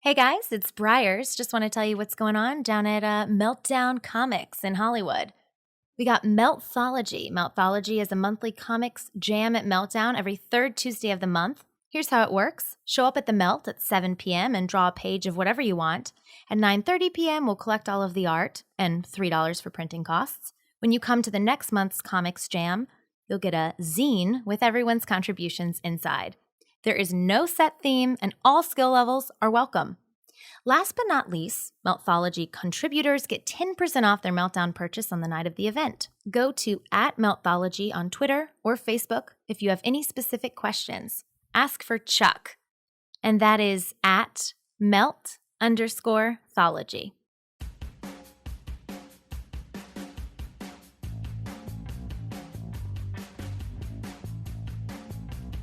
Hey guys, it's Briars. Just want to tell you what's going on down at Meltdown Comics in Hollywood. We got Meltthology. Meltthology is a monthly comics jam at Meltdown every third Tuesday of the month. Here's how it works. Show up at the Melt at 7 p.m. and draw a page of whatever you want. At 9:30 p.m., we'll collect all of the art and $3 for printing costs. When you come to the next month's comics jam, you'll get a zine with everyone's contributions inside. There is no set theme, and all skill levels are welcome. Last but not least, Meltthology contributors get 10% off their Meltdown purchase on the night of the event. Go to @Meltthology on Twitter or Facebook if you have any specific questions. Ask for Chuck, and that is @Melt_thology.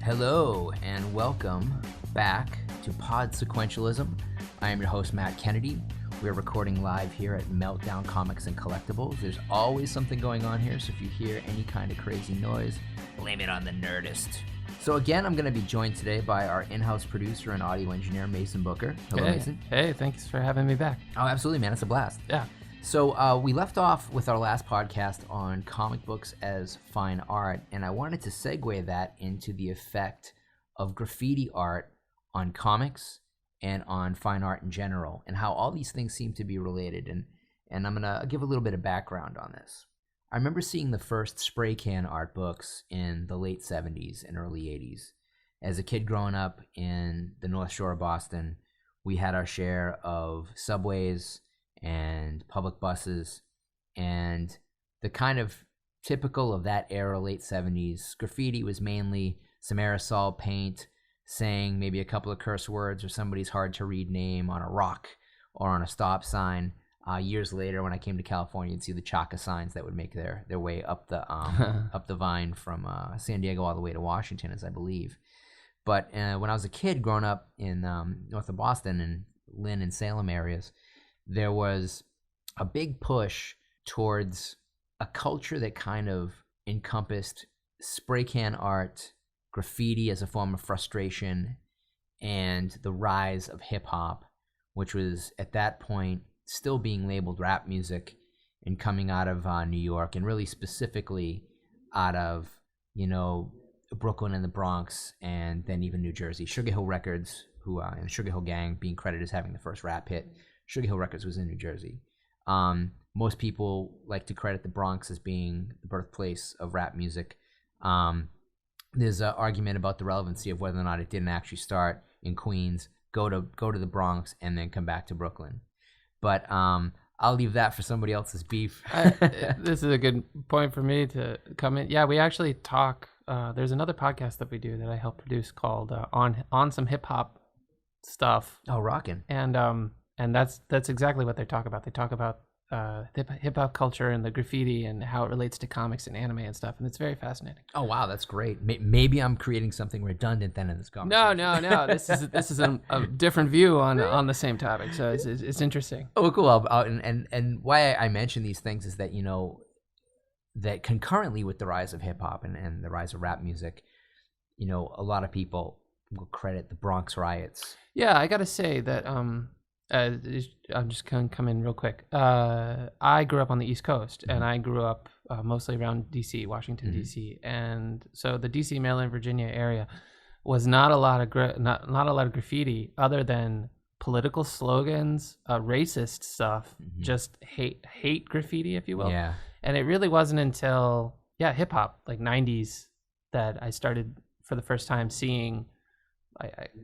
Hello and welcome back to Pod Sequentialism. I am your host, Matt Kennedy. We're recording live here at Meltdown Comics and Collectibles. There's always something going on here, so if you hear any kind of crazy noise, blame it on the Nerdist. So again, I'm going to be joined today by our in-house producer and audio engineer, Mason Booker. Hello, Mason. Hey, thanks for having me back. Oh, absolutely, man. It's a blast. Yeah. So we left off with our last podcast on comic books as fine art, and I wanted to segue that into the effect of graffiti art on comics and on fine art in general, and how all these things seem to be related. And I'm going to give a little bit of background on this. I remember seeing the first spray can art books in the late 70s and early 80s. As a kid growing up in the North Shore of Boston, we had our share of subways and public buses, and the kind of typical of that era, late 70s, graffiti was mainly some aerosol paint saying maybe a couple of curse words or somebody's hard to read name on a rock or on a stop sign. Years later, when I came to California, you'd see the Chaka signs that would make their way up the up the vine from San Diego all the way to Washington, as I believe. But when I was a kid growing up in north of Boston and Lynn and Salem areas, there was a big push towards a culture that kind of encompassed spray can art, graffiti as a form of frustration, and the rise of hip-hop, which was at that point still being labeled rap music and coming out of New York, and really specifically out of, Brooklyn and the Bronx, and then even New Jersey. Sugar Hill Records, and the Sugar Hill Gang being credited as having the first rap hit. Sugar Hill Records was in New Jersey. Most people like to credit the Bronx as being the birthplace of rap music. There's an argument about the relevancy of whether or not it didn't actually start in Queens, go to the Bronx, and then come back to Brooklyn. But I'll leave that for somebody else's beef. This is a good point for me to come in. Yeah, we actually talk. There's another podcast that we do that I help produce called on some hip hop stuff. Oh, rockin'. And that's exactly what they talk about. They talk about hip hop culture and the graffiti and how it relates to comics and anime and stuff, and it's very fascinating. Oh wow, that's great. Maybe I'm creating something redundant then in this conversation. No. This is a different view on the same topic, so it's interesting. Oh, cool. And why I mention these things is that that concurrently with the rise of hip hop and the rise of rap music, a lot of people will credit the Bronx riots. Yeah, I got to say that. I'm just going to come in real quick. I grew up on the East Coast, and I grew up mostly around D.C., Washington, D.C., and so the D.C., Maryland, Virginia area was not a lot of not a lot of graffiti other than political slogans, racist stuff, just hate graffiti, if you will. Yeah. And it really wasn't until hip hop, like 90s, that I started for the first time seeing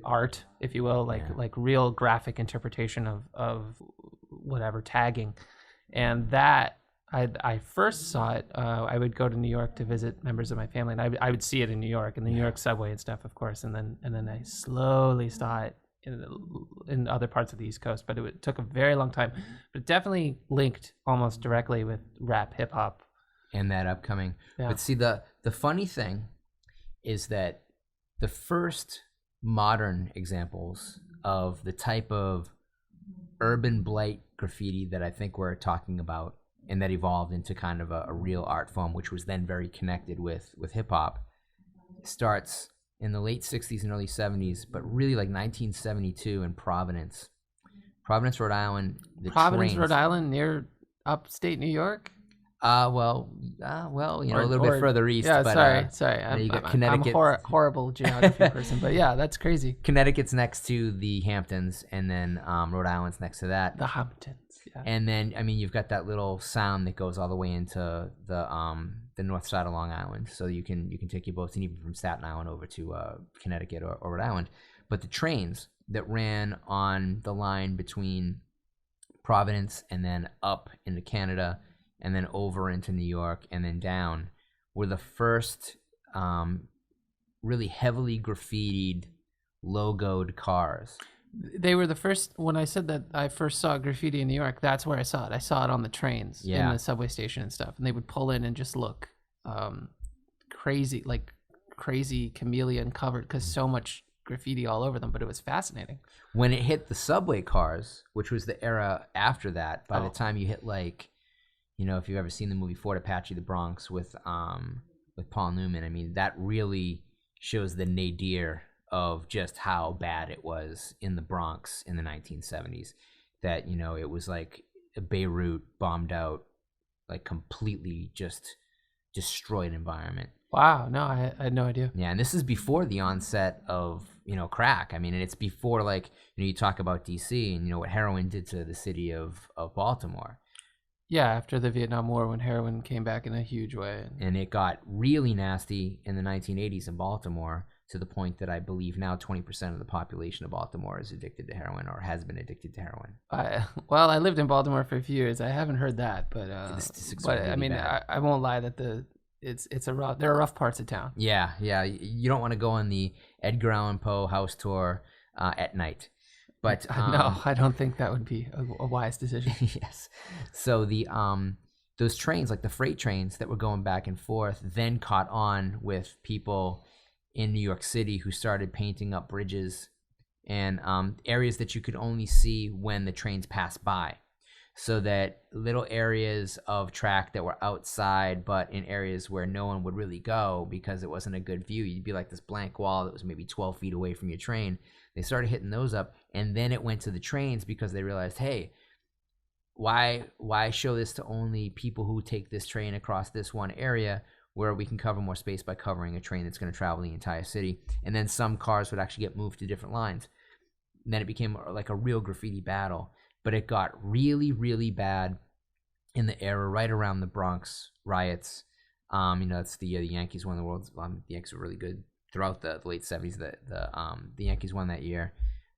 art, if you will, like real graphic interpretation of whatever tagging. And that I first saw it. I would go to New York to visit members of my family, and I would see it in New York, in the New York subway and stuff, of course. And then I slowly saw it in other parts of the East Coast, but it took a very long time. But it definitely linked almost directly with rap, hip hop, and that upcoming. Yeah. But see, the funny thing is that the first modern examples of the type of urban blight graffiti that I think we're talking about, and that evolved into kind of a real art form, which was then very connected with hip-hop, starts in the late 60s and early 70s, but really like 1972 in Providence, Providence, Rhode Island. Providence, trains. Rhode Island, near upstate New York. Well, a little bit further east. Yeah, but, sorry. you got I'm Connecticut. horrible geography person, but yeah, that's crazy. Connecticut's next to the Hamptons, and then Rhode Island's next to that. The Hamptons. Yeah. And then, you've got that little sound that goes all the way into the north side of Long Island, so you can take your boats, and even from Staten Island over to Connecticut or Rhode Island. But the trains that ran on the line between Providence and then up into Canada, and then over into New York, and then down, were the first really heavily graffitied, logoed cars. They were the first. When I said that I first saw graffiti in New York, that's where I saw it. I saw it on the trains, in the subway station and stuff. And they would pull in and just look crazy, like crazy chameleon covered, because so much graffiti all over them. But it was fascinating. When it hit the subway cars, which was the era after that, by the time you hit if you've ever seen the movie Fort Apache, the Bronx with Paul Newman, that really shows the nadir of just how bad it was in the Bronx in the 1970s. That, it was like Beirut bombed out, like completely just destroyed environment. Wow, no, I had no idea. Yeah, and this is before the onset of, crack. And it's before, you talk about DC and, what heroin did to the city of Baltimore. Yeah, after the Vietnam War, when heroin came back in a huge way. And it got really nasty in the 1980s in Baltimore, to the point that I believe now 20% of the population of Baltimore is addicted to heroin or has been addicted to heroin. I lived in Baltimore for a few years. I haven't heard that, but I won't lie that there are rough parts of town. Yeah. You don't want to go on the Edgar Allan Poe house tour at night. But no, I don't think that would be a wise decision. Yes. So those trains, like the freight trains that were going back and forth, then caught on with people in New York City who started painting up bridges and areas that you could only see when the trains passed by. So that little areas of track that were outside, but in areas where no one would really go because it wasn't a good view. You'd be like this blank wall that was maybe 12 feet away from your train. They started hitting those up, and then it went to the trains because they realized, hey, why show this to only people who take this train across this one area, where we can cover more space by covering a train that's going to travel the entire city. And then some cars would actually get moved to different lines. And then it became like a real graffiti battle. But it got really, really bad in the era right around the Bronx riots. It's the Yankees won the World. The Yankees were really good throughout the late 70s. The Yankees won that year.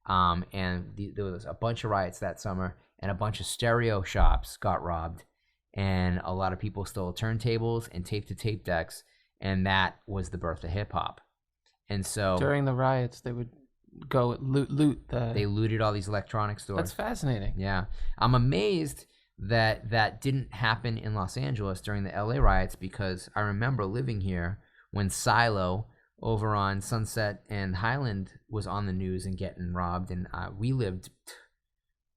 And there was a bunch of riots that summer, and a bunch of stereo shops got robbed. And a lot of people stole turntables and tape-to-tape decks, and that was the birth of hip-hop. And so during the riots, they would go loot they looted all these electronic stores. That's fascinating. Yeah. I'm amazed that didn't happen in Los Angeles during the LA riots, because I remember living here when Silo over on Sunset and Highland was on the news and getting robbed, and we lived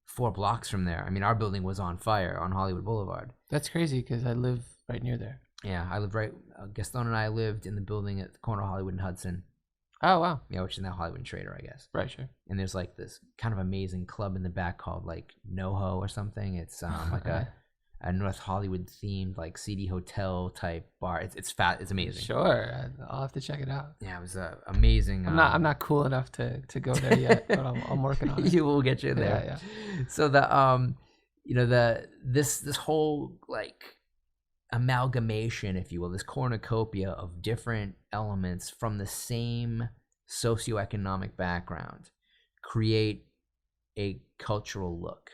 4 blocks from there. Our building was on fire on Hollywood Boulevard. That's crazy, because I live right near there. Yeah, I lived Gaston and I lived in the building at the corner of Hollywood and Hudson. Oh, wow. Yeah, which is now Hollywood and Trader, I guess. Right, sure. And there's like this kind of amazing club in the back called like NoHo or something. It's like a North Hollywood themed like seedy hotel type bar. It's amazing. Sure, I'll have to check it out. Yeah, it was amazing. I'm not cool enough to go there yet, but I'm working on it. You will get you there. Yeah. So this whole like amalgamation, if you will, this cornucopia of different elements from the same socioeconomic background create a cultural look.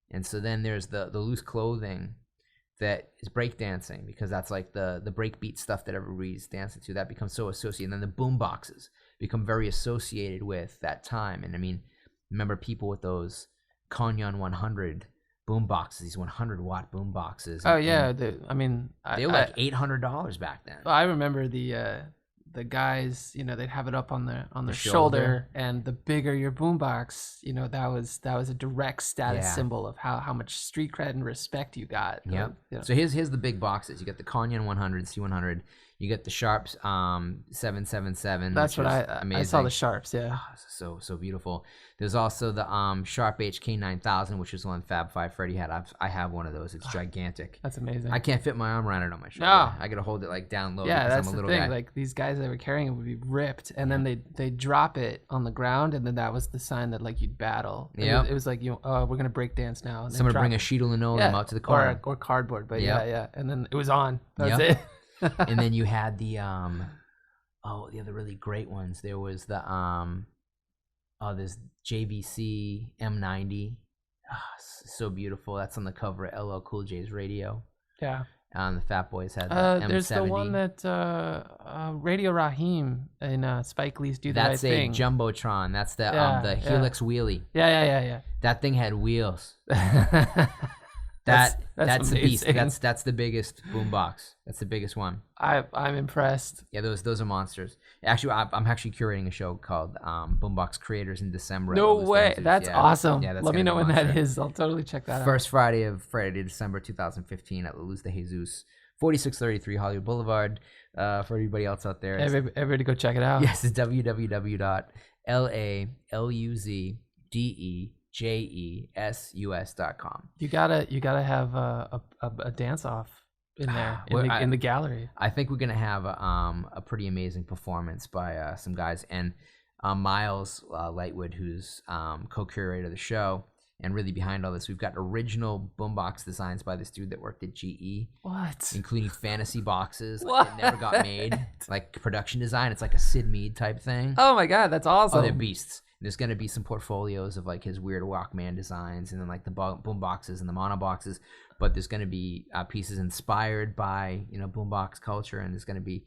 And so then there's the loose clothing that is breakdancing, because that's like the breakbeat stuff that everybody's dancing to. That becomes so associated. And then the boom boxes become very associated with that time. And remember people with those Kanyon 100 boom boxes, these 100-watt boom boxes. Oh yeah, they were like $800 back then. I remember the guys, they'd have it up on their shoulder, and the bigger your boombox, that was a direct status symbol of how much street cred and respect you got. Yeah. So here's the big boxes. You got the Kanyon 100, C100. You get the Sharps 777. That's which what is I amazing. saw the Sharps. Yeah. Oh, so beautiful. There's also the Sharp HK 9000, which is one Fab Five Freddy had. I have one of those. It's gigantic. That's amazing. I can't fit my arm around it on my shoulder. No. I gotta hold it like down low Yeah, because that's I'm a the little thing. guy. Like these guys that were carrying it would be ripped, and then they drop it on the ground, and then that was the sign that like you'd battle. Yeah. It was like we're gonna break dance now. And Someone bring a it. sheet of linoleum out to the corner. or cardboard. But Yep. yeah, and then it was on. That was Yep. it. And then you had the the other really great ones. There was the this JVC M90. So beautiful. That's on the cover of LL Cool J's radio. Yeah. The Fat Boys had the M70. There's the one that Radio Raheem and Spike Lee's Do the Right That's Thing. a Jumbotron. That's the Helix wheelie. Yeah. That thing had wheels. That's That's the beast. amazing. That's the biggest boombox. That's the biggest one. I'm impressed. Yeah, those are monsters. Actually, I'm actually curating a show called Boombox Creators in December. No way. That's awesome. Yeah, that's Let me gonna know be when a that monster. is. I'll totally check that out. First Friday of December 2015 at La Luz de Jesus, 4633 Hollywood Boulevard. For everybody else out there, Everybody go check it out. yes, it's www.LALUZDEJESUS.com. You gotta have a dance off in there in the gallery. I think we're gonna have a pretty amazing performance by some guys, and Miles Lightwood, who's co-curator of the show and really behind all this. We've got original boombox designs by this dude that worked at GE, What? including fantasy boxes What? that never got made, like production design. It's like a Sid Mead type thing. Oh my God, that's awesome. Oh, they're beasts. There's going to be some portfolios of like his weird Walkman designs and then like the boom boxes and the mono boxes. But there's going to be pieces inspired by, boombox culture. And there's going to be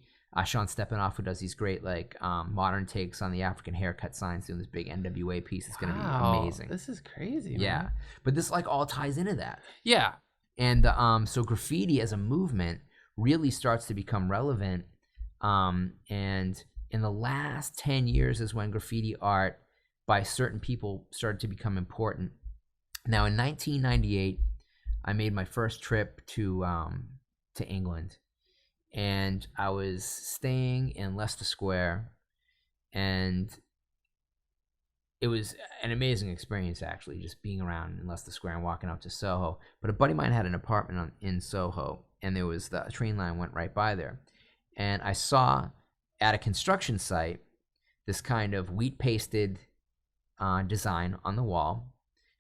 Sean Steppanoff, who does these great like modern takes on the African haircut signs, doing this big NWA piece. It's going to be amazing. This is crazy. Yeah. Man. But this like all ties into that. Yeah. And so graffiti as a movement really starts to become relevant. And in the last 10 years is when graffiti art by certain people started to become important. Now, in 1998, I made my first trip to England, and I was staying in Leicester Square, and it was an amazing experience, actually, just being around in Leicester Square and walking out to Soho. But a buddy of mine had an apartment in Soho, and there was the train line went right by there, and I saw at a construction site this kind of wheat-pasted design on the wall.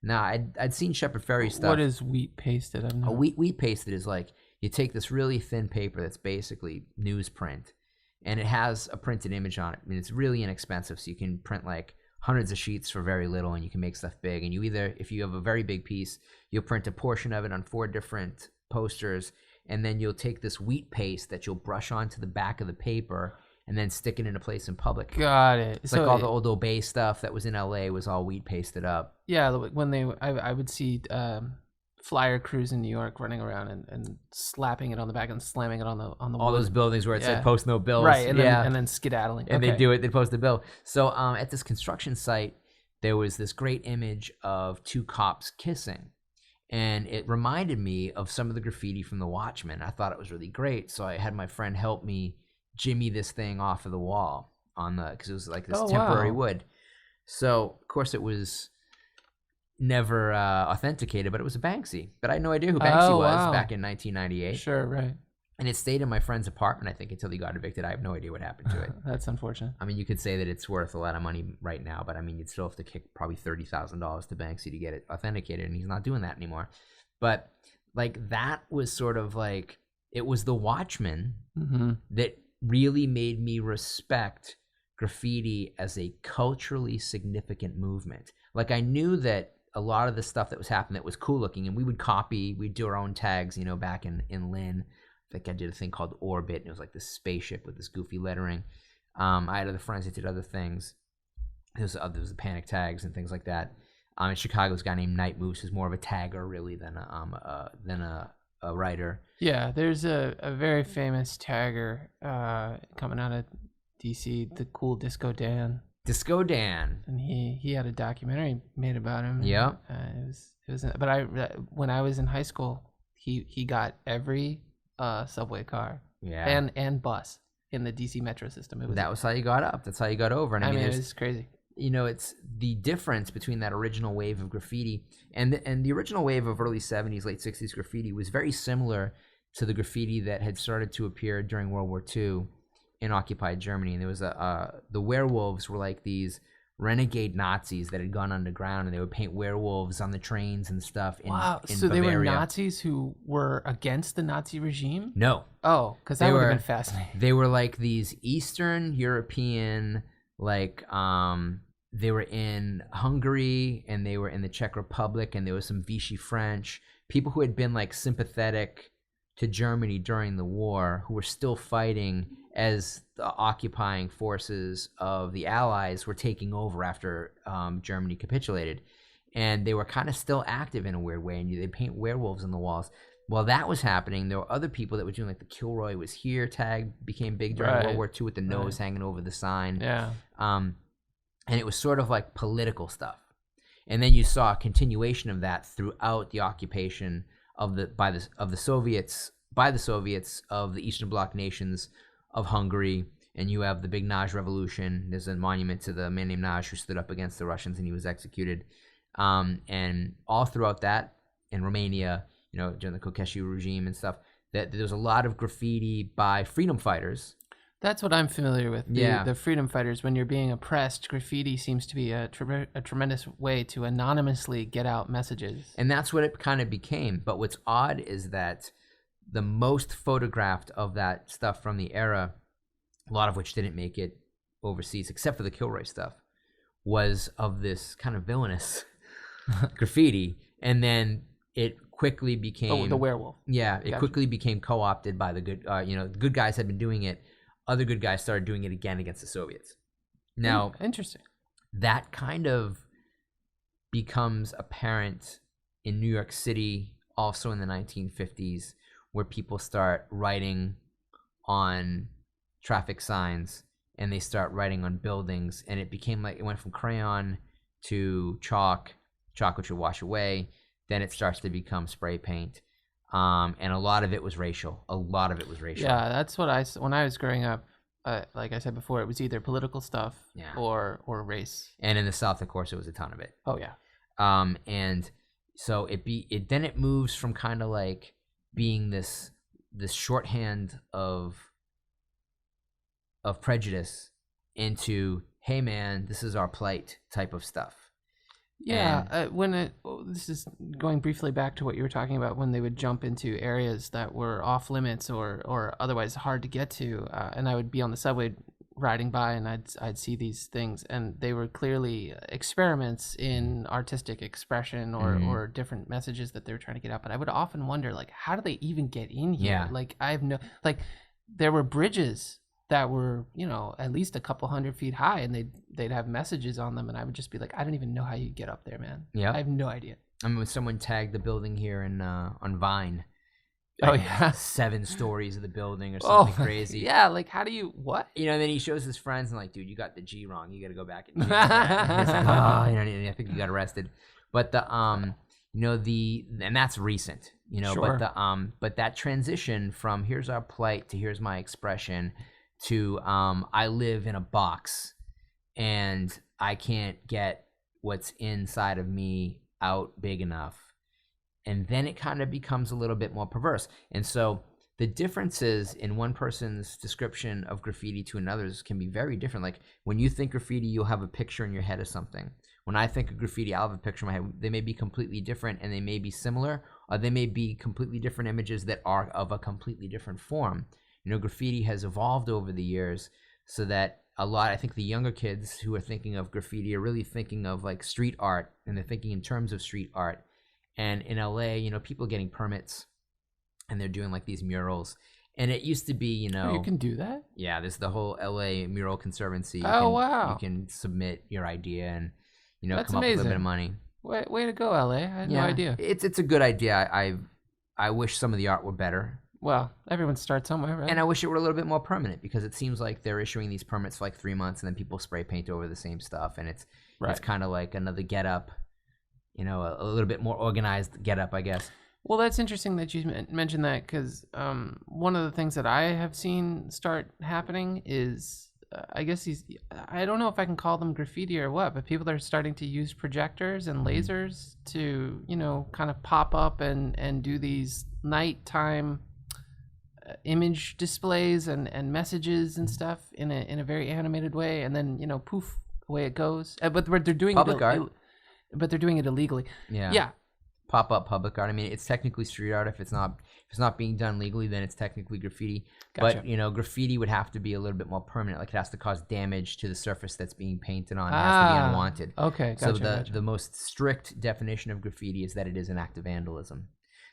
Now, I'd seen Shepard Fairey stuff. What is wheat pasted? I've never... Wheat pasted is like you take this really thin paper that's basically newsprint, and it has a printed image on it. I mean, it's really inexpensive, so you can print like hundreds of sheets for very little, and you can make stuff big. And you either, if you have a very big piece, you'll print a portion of it on 4 different posters, and then you'll take this wheat paste that you'll brush onto the back of the paper and then stick it into place in public. Got it. It's like all the old Obey stuff that was in LA was all wheat pasted up. Yeah, when I would see flyer crews in New York running around and slapping it on the back and slamming it on the all wood. those buildings where it said post no bills. Right, and then skedaddling. And they post a bill. So at this construction site, there was this great image of 2 cops kissing. And it reminded me of some of the graffiti from The Watchmen. I thought it was really great. So I had my friend help me jimmy this thing off of the wall because it was like this temporary wood. So of course it was never authenticated, but it was a Banksy. But I had no idea who Banksy was back in 1998. Sure, right. And it stayed in my friend's apartment, I think, until he got evicted. I have no idea what happened to it. That's unfortunate. I mean, you could say that it's worth a lot of money right now, but I mean, you'd still have to kick probably $30,000 to Banksy to get it authenticated, and he's not doing that anymore. But like that was sort of like, it was The Watchmen that really made me respect graffiti as a culturally significant movement. Like I knew that a lot of the stuff that was happening that was cool looking, and we would copy, we'd do our own tags, back in Lynn. I think I did a thing called Orbit, and it was like this spaceship with this goofy lettering. I had other friends that did other things. There was the panic tags and things like that. In Chicago, there's a guy named Night Moose who's more of a tagger really than a writer. Yeah, there's a very famous tagger coming out of DC, the Cool Disco Dan. Disco Dan. And he had a documentary made about him. Yeah. It was. But when I was in high school, he got every subway car. Yeah. And bus. in the DC metro system. That was how you got up. That's how you got over. And I mean it was crazy. It's the difference between that original wave of graffiti and the original wave of early 70s, late 60s graffiti was very similar to the graffiti that had started to appear during World War II in occupied Germany. And there was the werewolves were like these renegade Nazis that had gone underground, and they would paint werewolves on the trains and stuff in So Bavaria. they were Nazis who were against the Nazi regime? No. Oh, because that would have been fascinating. They were like these Eastern European, like they were in Hungary and they were in the Czech Republic, and there was some Vichy French people who had been like sympathetic to Germany during the war, who were still fighting as the occupying forces of the Allies were taking over after Germany capitulated. And they were kind of still active in a weird way, and they paint werewolves on the walls. While that was happening, there were other people that were doing, like the Kilroy was here tag became big during World War II with the nose hanging over the sign. Yeah. And it was sort of like political stuff. And then you saw a continuation of that throughout the occupation of the Soviets of the Eastern Bloc nations of Hungary. And you have the big Naj Revolution. There's a monument to the man named Naj who stood up against the Russians, and he was executed. And all throughout that, in Romania, during the Ceausescu regime and stuff, that there was a lot of graffiti by freedom fighters. That's what I'm familiar with. The freedom fighters. When you're being oppressed, graffiti seems to be a tremendous way to anonymously get out messages. And that's what it kind of became. But what's odd is that the most photographed of that stuff from the era, a lot of which didn't make it overseas, except for the Kilroy stuff, was of this kind of villainous graffiti. And then it quickly became... the werewolf. Yeah, it quickly became co-opted by the good... the good guys had been doing it. Other good guys started doing it again against the Soviets. Now, interesting. That kind of becomes apparent in New York City, also in the 1950s, where people start writing on traffic signs and they start writing on buildings, and it became like it went from crayon to chalk which would wash away. Then it starts to become spray paint. And a lot of it was racial. Yeah, that's what when I was growing up, like I said before, it was either political stuff or race. And in the South, of course, it was a ton of it. Oh yeah. And so it moves from kind of like being this shorthand of prejudice into, hey man, this is our plight type of stuff. Yeah, this is going briefly back to what you were talking about, when they would jump into areas that were off limits or otherwise hard to get to, and I would be on the subway riding by, and I'd see these things, and they were clearly experiments in artistic expression or different messages that they were trying to get out. But I would often wonder, like, how do they even get in here? Yeah. There were bridges that were, at least a couple 100 feet high, and they'd have messages on them, and I would just be like, I don't even know how you get up there, man. Yeah, I have no idea. I mean, when someone tagged the building here on Vine, oh yeah, 7 stories of the building or something crazy. Yeah, like how do you what? And then he shows his friends and like, dude, you got the G wrong. You got to go back and change that. And like, I think you got arrested. But and that's recent. Sure. But that transition from here's our plight to here's my expression to I live in a box and I can't get what's inside of me out big enough. And then it kind of becomes a little bit more perverse. And so the differences in one person's description of graffiti to another's can be very different. Like when you think graffiti, you'll have a picture in your head of something. When I think of graffiti, I'll have a picture in my head. They may be completely different and they may be similar, or they may be completely different images that are of a completely different form. Graffiti has evolved over the years so that I think the younger kids who are thinking of graffiti are really thinking of like street art, and they're thinking in terms of street art. And in LA, people getting permits and they're doing like these murals. And it used to be, you can do that? Yeah, there's the whole LA Mural Conservancy. Wow. You can submit your idea and, That's come amazing. up with a bit of money. Way to go, LA. I had no idea. It's a good idea. I wish some of the art were better. Well, everyone starts somewhere, right? And I wish it were a little bit more permanent, because it seems like they're issuing these permits for like 3 months and then people spray paint over the same stuff. And it's kind of like another get up, a little bit more organized get up, I guess. Well, that's interesting that you mentioned that, because one of the things that I have seen start happening is, I guess I don't know if I can call them graffiti or what, but people are starting to use projectors and lasers to, kind of pop up and do these nighttime image displays and messages and stuff in a very animated way, and then poof, away it goes. But they're doing Public art. But they're doing it illegally. Yeah. Pop-up public art. I mean, it's technically street art. If it's not being done legally, then it's technically graffiti. Gotcha. But graffiti would have to be a little bit more permanent. Like, it has to cause damage to the surface that's being painted on. It has to be unwanted. Okay, gotcha. So the most strict definition of graffiti is that it is an act of vandalism.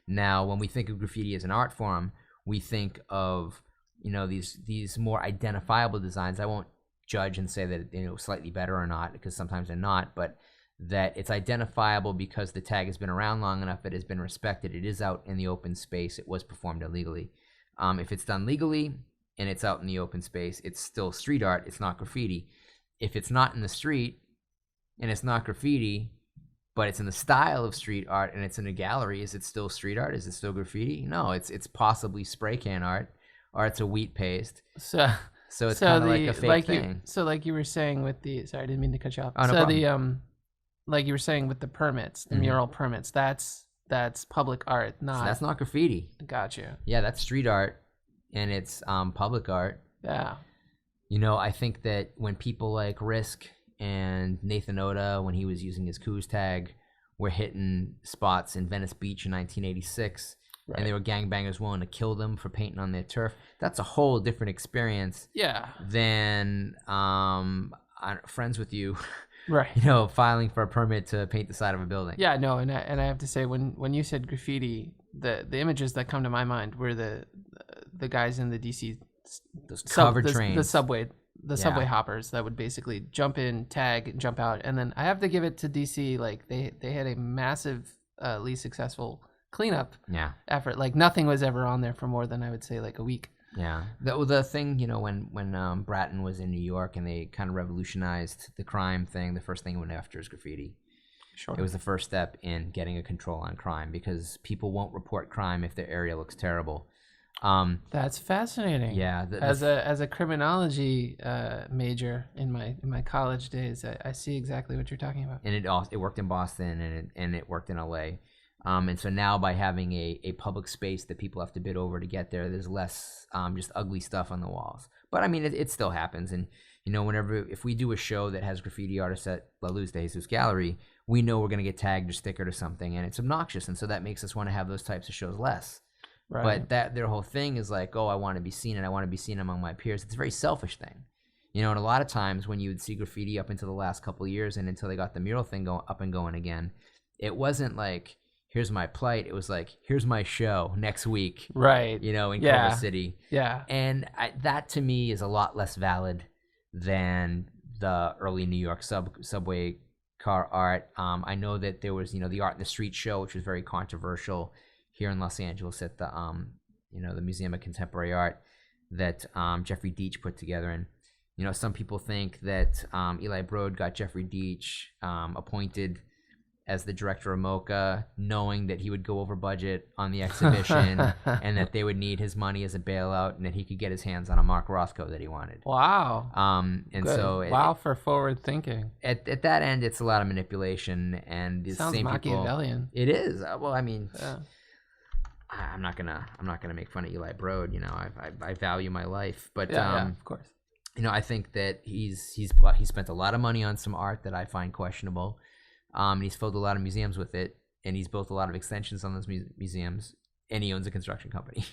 Now, when we think of graffiti as an art form, we think of these more identifiable designs. I won't judge and say that slightly better or not, because sometimes they're not, but that it's identifiable because the tag has been around long enough, it has been respected, it is out in the open space, it was performed illegally. If it's done legally and it's out in the open space, it's still street art, it's not graffiti. If it's not in the street and it's not graffiti, but it's in the style of street art and it's in a gallery, is it still street art? Is it still graffiti? No, it's possibly spray can art, or it's a Wheatpaste. So it's kind of like a fake thing. So like you were saying with the, sorry, I didn't mean to cut you off. Oh, no problem. Like you were saying with the permits, the mural permits, that's public art, not. So that's not graffiti. Gotcha. Yeah, that's street art, and it's public art. Yeah. I think that when people like Risk and Nathan Oda, when he was using his Coos tag, were hitting spots in Venice Beach in 1986, and they were gangbangers willing to kill them for painting on their turf, that's a whole different experience. Yeah. Than Friends with You. Right. Filing for a permit to paint the side of a building. Yeah, no, and I have to say, when you said graffiti, the images that come to my mind were the guys in the DC those covered trains, the subway hoppers that would basically jump in, tag, and jump out. And then I have to give it to DC, like they had a massively successful cleanup effort. Like nothing was ever on there for more than, I would say, like a week. Yeah, the thing, when Bratton was in New York and they kind of revolutionized the crime thing, the first thing he went after is graffiti. Sure. It was the first step in getting a control on crime, because people won't report crime if their area looks terrible. That's fascinating. Yeah. As a criminology major in my college days, I see exactly what you're talking about. And it worked in Boston and it worked in LA. And so now, by having a public space that people have to bid over to get there, there's less just ugly stuff on the walls. But I mean, it still happens. And if we do a show that has graffiti artists at La Luz de Jesus Gallery, we know we're going to get tagged or stickered or something, and it's obnoxious. And so that makes us want to have those types of shows less. Right. But their whole thing is like, oh, I want to be seen, and I want to be seen among my peers. It's a very selfish thing. And a lot of times when you would see graffiti up until the last couple of years and until they got the mural thing up and going again, it wasn't like, here's my plight. It was like, here's my show next week. Right. In Culver City. Yeah. And that to me is a lot less valid than the early New York subway car art. I know that there was, the Art in the Street show, which was very controversial here in Los Angeles at the, the Museum of Contemporary Art that Jeffrey Deitch put together. And, some people think that Eli Broad got Jeffrey Deitch appointed as the director of MoCA, knowing that he would go over budget on the exhibition and that they would need his money as a bailout, and that he could get his hands on a Mark Rothko that he wanted. Wow. And good. So wow, for forward thinking. At that end, it's a lot of manipulation, and the sounds same Machiavellian. It is. Well, I mean, I'm not gonna make fun of Eli Broad. I value my life, but of course. I think that he spent a lot of money on some art that I find questionable. And he's filled a lot of museums with it, and he's built a lot of extensions on those museums, and he owns a construction company.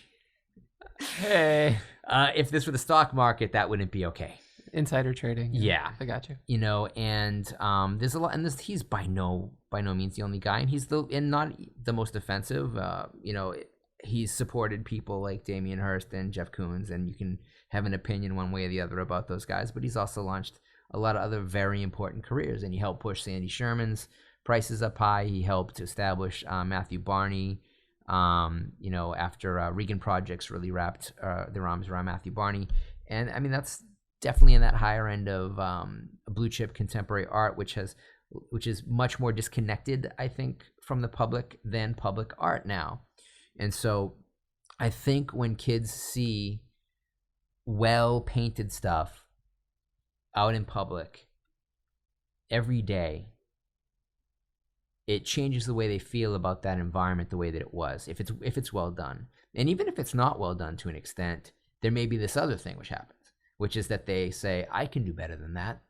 Hey. If this were the stock market, that wouldn't be okay. Insider trading. Yeah. I got you. And there's a lot, and he's by no means the only guy, and he's not the most offensive. He's supported people like Damien Hirst and Jeff Koons, and you can have an opinion one way or the other about those guys, but he's also launched a lot of other very important careers, and he helped push Sandy Sherman's prices up high. He helped establish Matthew Barney, after Regan Projects really wrapped their arms around Matthew Barney. And I mean, that's definitely in that higher end of blue chip contemporary art, which is much more disconnected, I think, from the public than public art now. And so I think when kids see well painted stuff out in public every day, it changes the way they feel about that environment the way that it was, if it's well done. And even if it's not well done to an extent, there may be this other thing which happens, which is that they say, I can do better than that.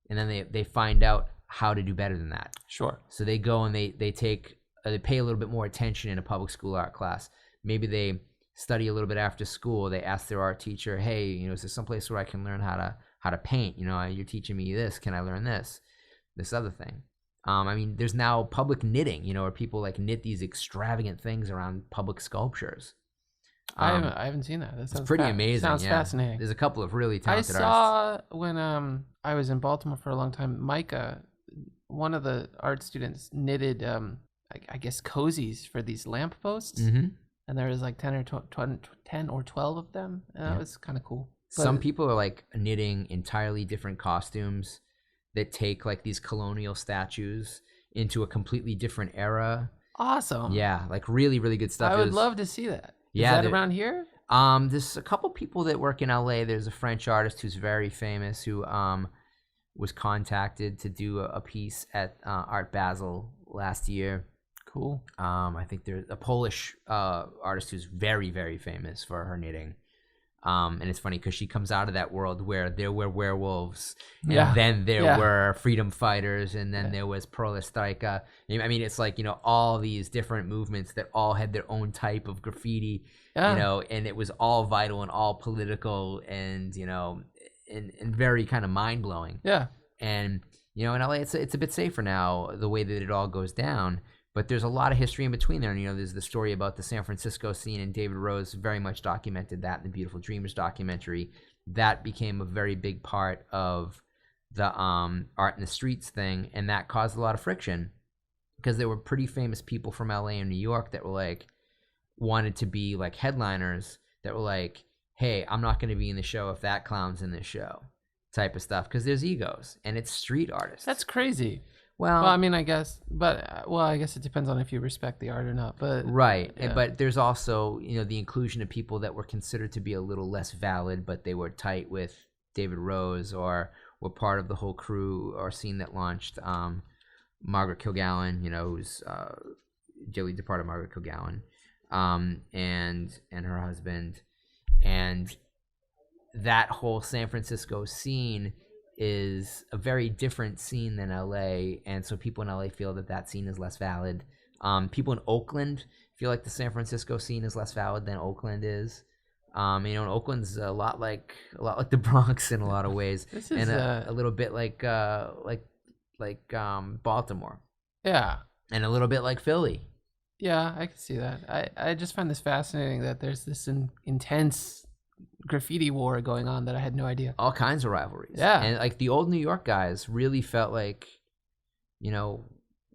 And then they find out how to do better than that. Sure. So they go and they pay a little bit more attention in a public school art class. Maybe they study a little bit after school. They ask their art teacher, hey, is there some place where I can learn how to paint? You're teaching me this. Can I learn this other thing? There's now public knitting, where people like knit these extravagant things around public sculptures. I haven't seen that. That sounds it's pretty amazing. Sounds fascinating. There's a couple of really talented I saw artists. when I was in Baltimore for a long time, Micah, one of the art students, knitted I guess cozies for these lampposts. Mm-hmm. And there was like 10 or 12 of them. And that was kind of cool. But some people are like knitting entirely different costumes that take like these colonial statues into a completely different era. Awesome. Yeah, like really, really good stuff. I would love to see that. Yeah, is that around here? There's a couple people that work in LA. There's a French artist who's very famous who was contacted to do a piece at Art Basel last year. Cool. I think there's a Polish artist who's very, very famous for her knitting. And it's funny because she comes out of that world where there were werewolves, and then there were freedom fighters, and then there was Perestroika. It's like, all these different movements that all had their own type of graffiti, and it was all vital and all political and, and very kind of mind-blowing. Yeah. And, in LA, it's a bit safer now, the way that it all goes down. But there's a lot of history in between there. And, there's the story about the San Francisco scene, and David Rose very much documented that in the Beautiful Dreamers documentary. That became a very big part of the art in the streets thing, and that caused a lot of friction because there were pretty famous people from LA and New York that were like, wanted to be like headliners that were like, hey, I'm not going to be in the show if that clown's in this show type of stuff, because there's egos, and it's street artists. That's crazy. Well, I guess, but I guess it depends on if you respect the art or not. But right, but there's also the inclusion of people that were considered to be a little less valid, but they were tight with David Rose or were part of the whole crew or scene that launched Margaret Kilgallen, who's dearly departed Margaret Kilgallen, and her husband, and that whole San Francisco scene is a very different scene than LA, and so people in LA feel that scene is less valid. People in Oakland feel like the San Francisco scene is less valid than Oakland is. And Oakland's a lot like the Bronx in a lot of ways, and a little bit like Baltimore. Yeah, and a little bit like Philly. Yeah, I can see that. I just find this fascinating that there's this intense graffiti war going on that I had no idea. All kinds of rivalries. Yeah. And like the old New York guys really felt like,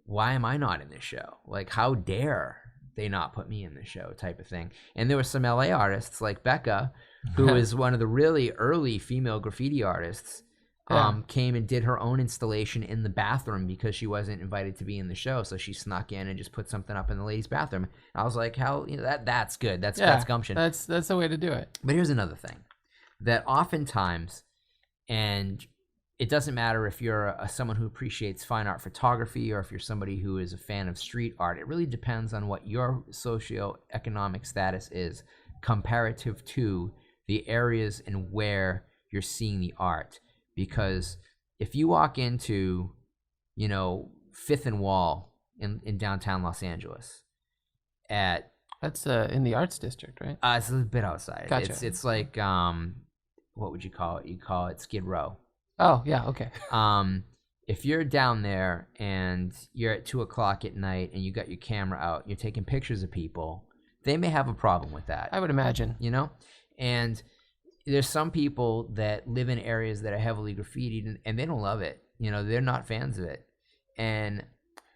why am I not in this show? Like, how dare they not put me in the show type of thing. And there were some LA artists like Becca, who is one of the really early female graffiti artists, came and did her own installation in the bathroom because she wasn't invited to be in the show. So she snuck in and just put something up in the ladies' bathroom. And I was like, that's good. That's gumption. That's the way to do it. But here's another thing that oftentimes, and it doesn't matter if you're someone who appreciates fine art photography or if you're somebody who is a fan of street art, it really depends on what your socioeconomic status is comparative to the areas and where you're seeing the art. Because if you walk into, Fifth and Wall in downtown Los Angeles that's in the arts district, right? It's a bit outside. Gotcha. It's like, what would you call it? You call it Skid Row. Oh, yeah, okay. If you're down there and you're at 2:00 at night and you got your camera out, you're taking pictures of people, they may have a problem with that. I would imagine. And there's some people that live in areas that are heavily graffitied and they don't love it. They're not fans of it. And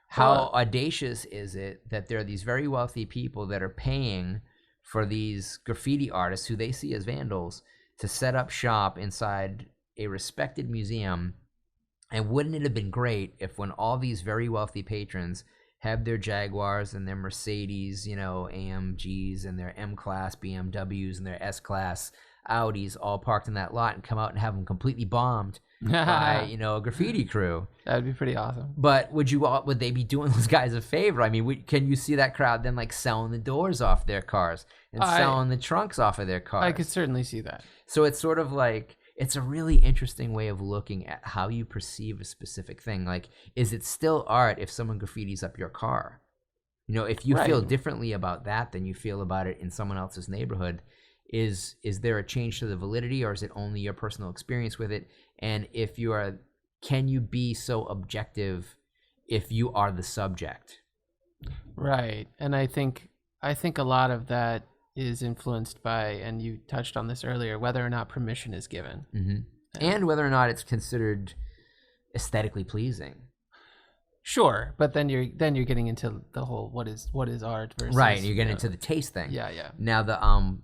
how audacious is it that there are these very wealthy people that are paying for these graffiti artists who they see as vandals to set up shop inside a respected museum? And wouldn't it have been great if when all these very wealthy patrons have their Jaguars and their Mercedes, AMGs and their M-Class BMWs and their S-Class Audis all parked in that lot and come out and have them completely bombed by, a graffiti crew. That'd be pretty awesome. But would they be doing those guys a favor? I mean, can you see that crowd then like selling the doors off their cars and selling the trunks off of their cars? I could certainly see that. So it's sort of like, it's a really interesting way of looking at how you perceive a specific thing. Like, is it still art if someone graffitis up your car? If you feel differently about that than you feel about it in someone else's neighborhood, is there a change to the validity, or is it only your personal experience with it? And if you are, can you be so objective if you are the subject? Right. And I think a lot of that is influenced by, and you touched on this earlier, whether or not permission is given. Mm-hmm. And whether or not it's considered aesthetically pleasing. Sure, but then you're getting into the whole what is art versus, right. You're getting into the taste thing. Yeah. Now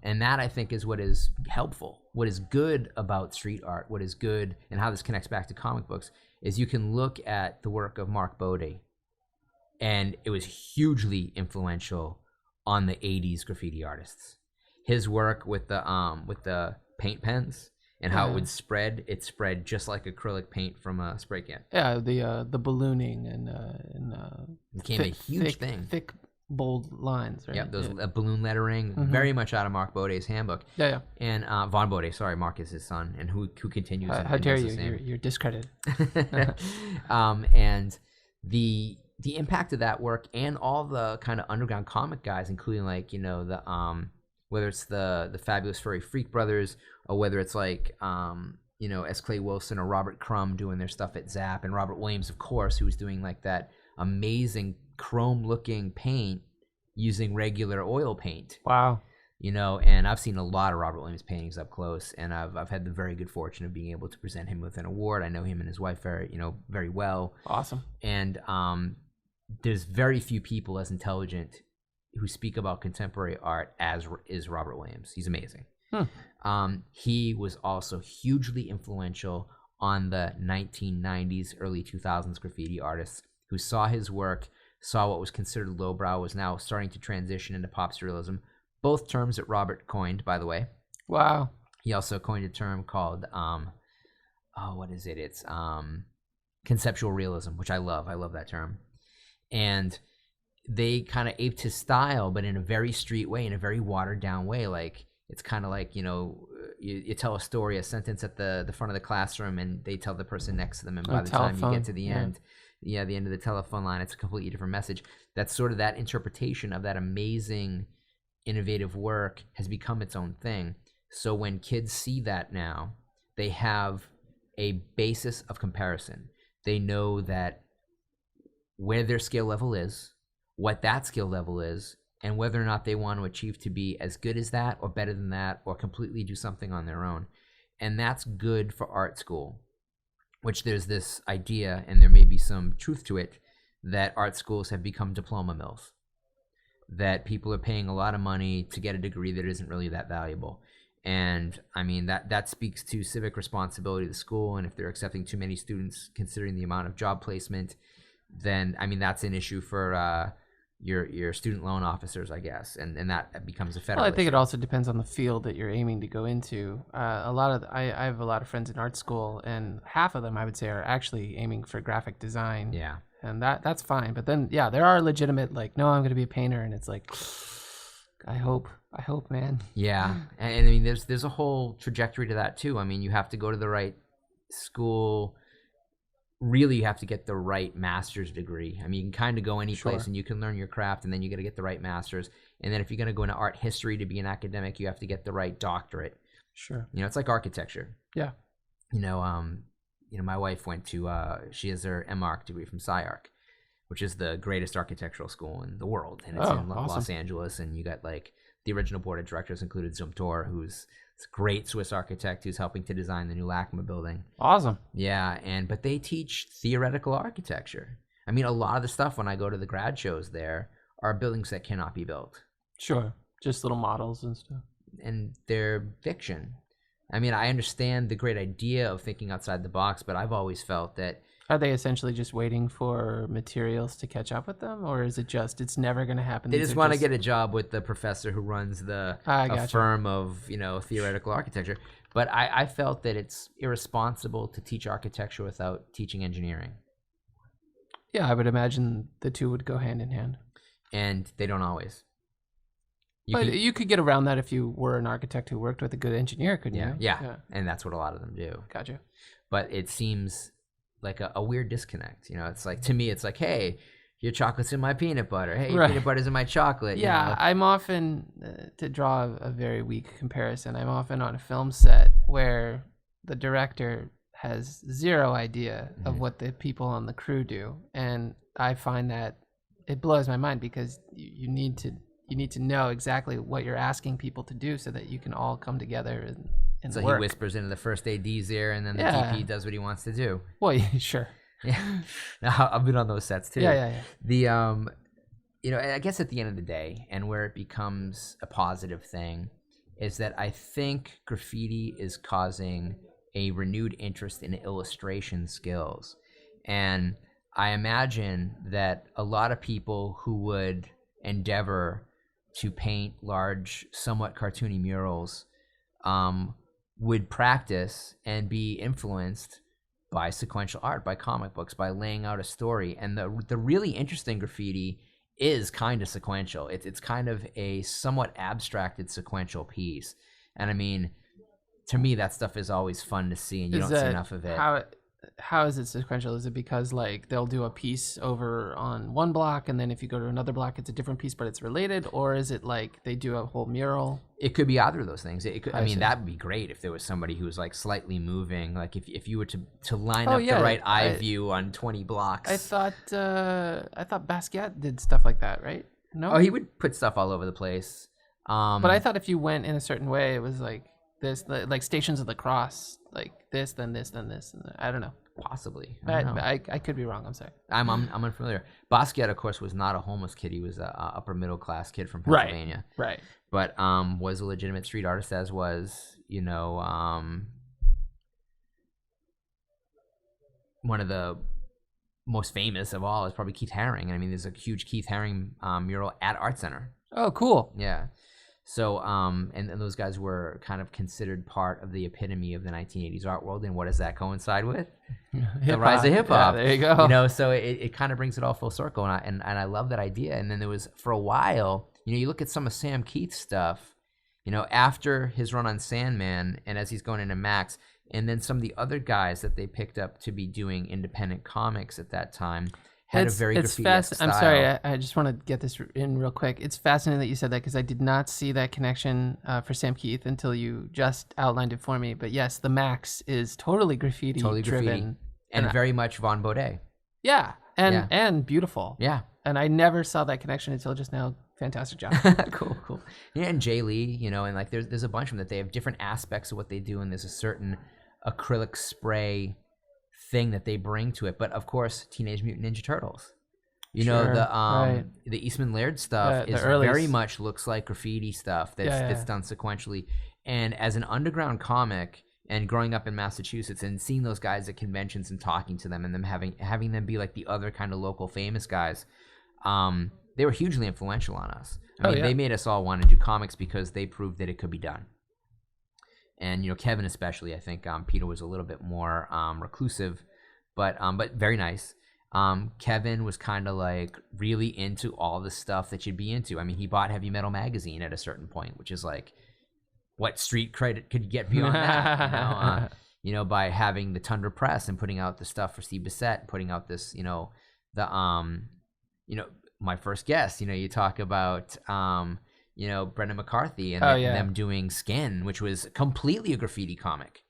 and that I think is what is helpful. What is good about street art, what is good, and how this connects back to comic books, is you can look at the work of Mark Bode, and it was hugely influential on the '80s graffiti artists. His work with the paint pens. And how it would spread. It spread just like acrylic paint from a spray can. Yeah, the ballooning and became a huge thing. Thick, bold lines, right? Yeah, those balloon lettering, very much out of Mark Bode's handbook. Yeah. And Von Bode, sorry, Mark is his son, and who continues. How dare you? You're discredited. And the impact of that work, and all the kind of underground comic guys, including like whether it's the Fabulous Furry Freak Brothers, or whether it's like S. Clay Wilson or Robert Crumb doing their stuff at Zap, and Robert Williams, of course, who was doing like that amazing chrome looking paint using regular oil paint. Wow. And I've seen a lot of Robert Williams paintings up close, and I've had the very good fortune of being able to present him with an award. I know him and his wife very well. Awesome. And there's very few people as intelligent who speak about contemporary art as is Robert Williams. He's amazing. He was also hugely influential on the 1990s, early 2000s graffiti artists who saw his work, saw what was considered lowbrow, was now starting to transition into pop surrealism. Both terms that Robert coined, by the way. Wow. He also coined a term called, what is it? It's conceptual realism, which I love. I love that term. And they kind of aped his style, but in a very street way, in a very watered down way. Like, it's kind of like, you tell a story, a sentence at the front of the classroom, and they tell the person next to them, and by the time you get to the end, the end of the telephone line, it's a completely different message. That's sort of that interpretation of that amazing, innovative work has become its own thing. So when kids see that now, they have a basis of comparison. They know that where their skill level is, what that skill level is, and whether or not they want to achieve to be as good as that or better than that or completely do something on their own. And that's good for art school, which there's this idea, and there may be some truth to it, that art schools have become diploma mills, that people are paying a lot of money to get a degree that isn't really that valuable. And I mean, that speaks to civic responsibility of the school, and if they're accepting too many students considering the amount of job placement, then I mean that's an issue for your student loan officers, I guess, and that becomes a federal issue. I think issue. it also depends on the field that you're aiming to go into. I have a lot of friends in art school, and half of them I would say are actually aiming for graphic design. Yeah, and that's fine. But then there are legitimate like, no, I'm going to be a painter, and it's like, I hope, man. Yeah, and I mean there's a whole trajectory to that too. I mean, you have to go to the right school. Really, you have to get the right master's degree. I mean, you can kind of go any place and you can learn your craft, and then you got to get the right master's. And then if you're going to go into art history to be an academic, you have to get the right doctorate. Sure. It's like architecture. Yeah. My wife went to, she has her MArch degree from SciArc, which is the greatest architectural school in the world. And it's in Los Angeles. And you got like the original board of directors included Zumthor, who's this great Swiss architect who's helping to design the new LACMA building. Awesome. Yeah, but they teach theoretical architecture. I mean, a lot of the stuff when I go to the grad shows there are buildings that cannot be built. Sure, just little models and stuff. And they're fiction. I mean, I understand the great idea of thinking outside the box, but I've always felt that Are they essentially just waiting for materials to catch up with them, or is it just it's never going to happen? They just want to get a job with the professor who runs a firm of theoretical architecture. But I felt that it's irresponsible to teach architecture without teaching engineering. Yeah, I would imagine the two would go hand in hand. And they don't always. You could get around that if you were an architect who worked with a good engineer, couldn't you? Yeah, and that's what a lot of them do. Gotcha. But it seems like a weird disconnect. It's like, to me, it's like, hey, your chocolate's in my peanut butter. Hey, your peanut butter's in my chocolate. Yeah, I'm often, to draw a very weak comparison, I'm often on a film set where the director has zero idea of what the people on the crew do. And I find that it blows my mind because you need to know exactly what you're asking people to do so that you can all come together and so work. He whispers into the first AD's ear, and then the DP does what he wants to do. Well, yeah, sure. Yeah, I've been on those sets too. Yeah. The I guess at the end of the day, and where it becomes a positive thing, is that I think graffiti is causing a renewed interest in illustration skills, and I imagine that a lot of people who would endeavor to paint large, somewhat cartoony murals would practice and be influenced by sequential art, by comic books, by laying out a story. And the really interesting graffiti is kind of sequential. It's kind of a somewhat abstracted sequential piece. And I mean, to me, that stuff is always fun to see, and you don't see enough of it. How is it sequential? Is it because like they'll do a piece over on one block, and then if you go to another block, it's a different piece, but it's related? Or is it like they do a whole mural? It could be either of those things. It could, I mean, that would be great if there was somebody who was like slightly moving, like if you were to line up the right eye view on 20 blocks. I thought Basquiat did stuff like that, right? No. Oh, he would put stuff all over the place. But I thought if you went in a certain way, it was like this, like Stations of the Cross, like this, then this, then this. And I don't know. Possibly. I could be wrong. I'm sorry. I'm unfamiliar. Basquiat, of course, was not a homeless kid. He was a upper middle class kid from Pennsylvania. Right. But was a legitimate street artist, as was, one of the most famous of all is probably Keith Haring. I mean, there's a huge Keith Haring mural at Art Center. Oh, cool. Yeah. So, and those guys were kind of considered part of the epitome of the 1980s art world. And what does that coincide with? The rise of hip hop. Yeah, there you go. So it kind of brings it all full circle. And I love that idea. And then there was, for a while, you look at some of Sam Keith's stuff, after his run on Sandman and as he's going into Max, and then some of the other guys that they picked up to be doing independent comics at that time had a very graffiti-esque style. I'm sorry, I just want to get this in real quick. It's fascinating that you said that because I did not see that connection for Sam Keith until you just outlined it for me. But yes, the Max is totally graffiti-driven. And very much Von Baudet. Yeah, and beautiful. Yeah. And I never saw that connection until just now. Fantastic job. Cool. Yeah, and Jay Lee, and like there's a bunch of them that they have different aspects of what they do, and there's a certain acrylic spray thing that they bring to it. But of course, Teenage Mutant Ninja Turtles. The Eastman Laird stuff is very much looks like graffiti stuff that's done sequentially. And as an underground comic, and growing up in Massachusetts and seeing those guys at conventions and talking to them and them having them be like the other kind of local famous guys, they were hugely influential on us. I mean, they made us all want to do comics because they proved that it could be done. And Kevin especially, I think Peter was a little bit more reclusive, but very nice. Kevin was kind of like really into all the stuff that you'd be into. I mean, he bought Heavy Metal magazine at a certain point, which is like, what street credit could you get beyond that? By having the Tundra Press and putting out the stuff for Steve Bissett, putting out this, my first guest, you talk about, Brendan McCarthy and them doing Skin, which was completely a graffiti comic.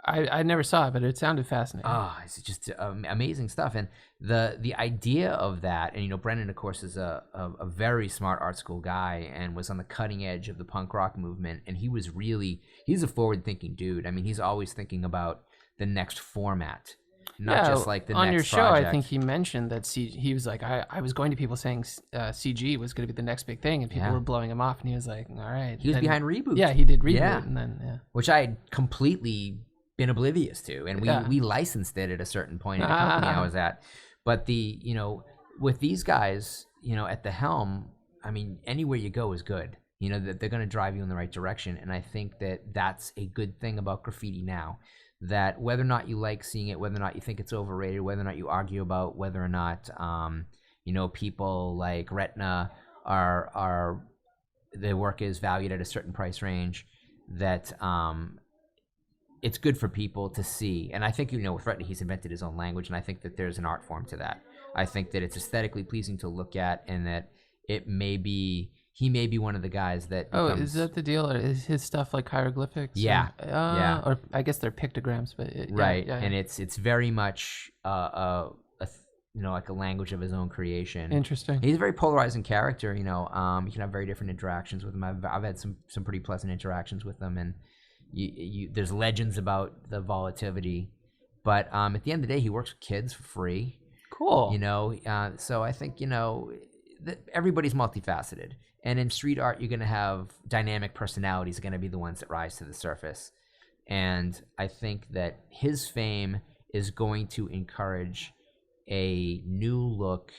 I never saw it, but it sounded fascinating. Oh, it's just amazing stuff. And the idea of that, and Brendan, of course, is a very smart art school guy and was on the cutting edge of the punk rock movement. And he's a forward-thinking dude. I mean, he's always thinking about the next format. Not just like the next project. On your show, I think he mentioned that he was like, I was going to people saying CG was going to be the next big thing, and people were blowing him off, and he was like, all right. He was behind Reboot. Yeah, he did Reboot, and then, which I completely been oblivious to, and we licensed it at a certain point in the company I was at. But with these guys, at the helm, I mean, anywhere you go is good. That they're going to drive you in the right direction, and I think that that's a good thing about graffiti now. That whether or not you like seeing it, whether or not you think it's overrated, whether or not you argue about whether or not people like Retina are their work is valued at a certain price range, that it's good for people to see. And I think with Retina, he's invented his own language, and I think that there's an art form to that. I think that it's aesthetically pleasing to look at, and that he may be one of the guys that becomes... is that the deal? Or is his stuff like hieroglyphics? Yeah. Or I guess they're pictograms, but... Right. Yeah. And it's very much like a language of his own creation. Interesting. He's a very polarizing character. You can have very different interactions with him. I've had some pretty pleasant interactions with him, and there's legends about the volatility. But at the end of the day, he works with kids for free. Cool. So I think, everybody's multifaceted. And in street art, you're going to have dynamic personalities are going to be the ones that rise to the surface. And I think that his fame is going to encourage a new look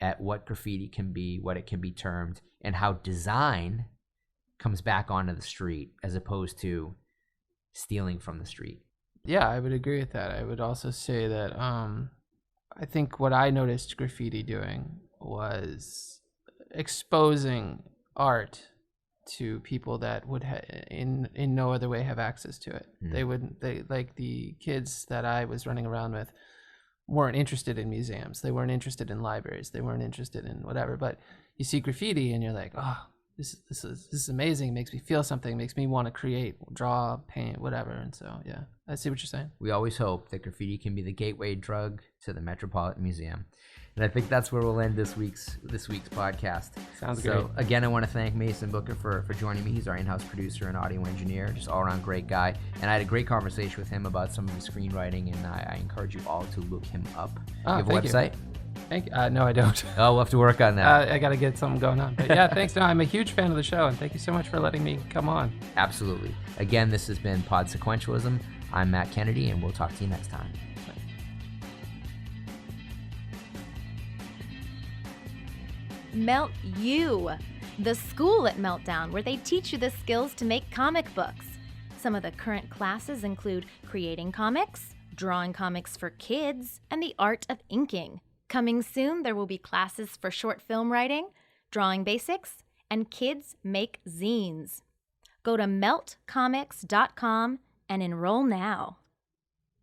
at what graffiti can be, what it can be termed, and how design comes back onto the street as opposed to stealing from the street. Yeah, I would agree with that. I would also say that I think what I noticed graffiti doing was exposing art to people that would in no other way have access to it. They like the kids that I was running around with weren't interested in museums. They weren't interested in libraries. They weren't interested in whatever. But you see graffiti and you're like, oh, this is amazing. It makes me feel something. It makes me want to create, draw, paint, whatever. And so, yeah, I see what you're saying. We always hope that graffiti can be the gateway drug to the Metropolitan Museum. And I think that's where we'll end this week's podcast. Sounds great. So again, I want to thank Mason Booker for joining me. He's our in-house producer and audio engineer, just all-around great guy. And I had a great conversation with him about some of his screenwriting, and I encourage you all to look him up. You have a website? Thank you. No, I don't. Oh, we'll have to work on that. I got to get something going on. But yeah, thanks. No, I'm a huge fan of the show, and thank you so much for letting me come on. Absolutely. Again, this has been Pod Sequentialism. I'm Matt Kennedy, and we'll talk to you next time. Melt You, the school at Meltdown, where they teach you the skills to make comic books. Some of the current classes include creating comics, drawing comics for kids, and the art of inking. Coming soon, there will be classes for short film writing, drawing basics, and kids make zines. Go to meltcomics.com and enroll now.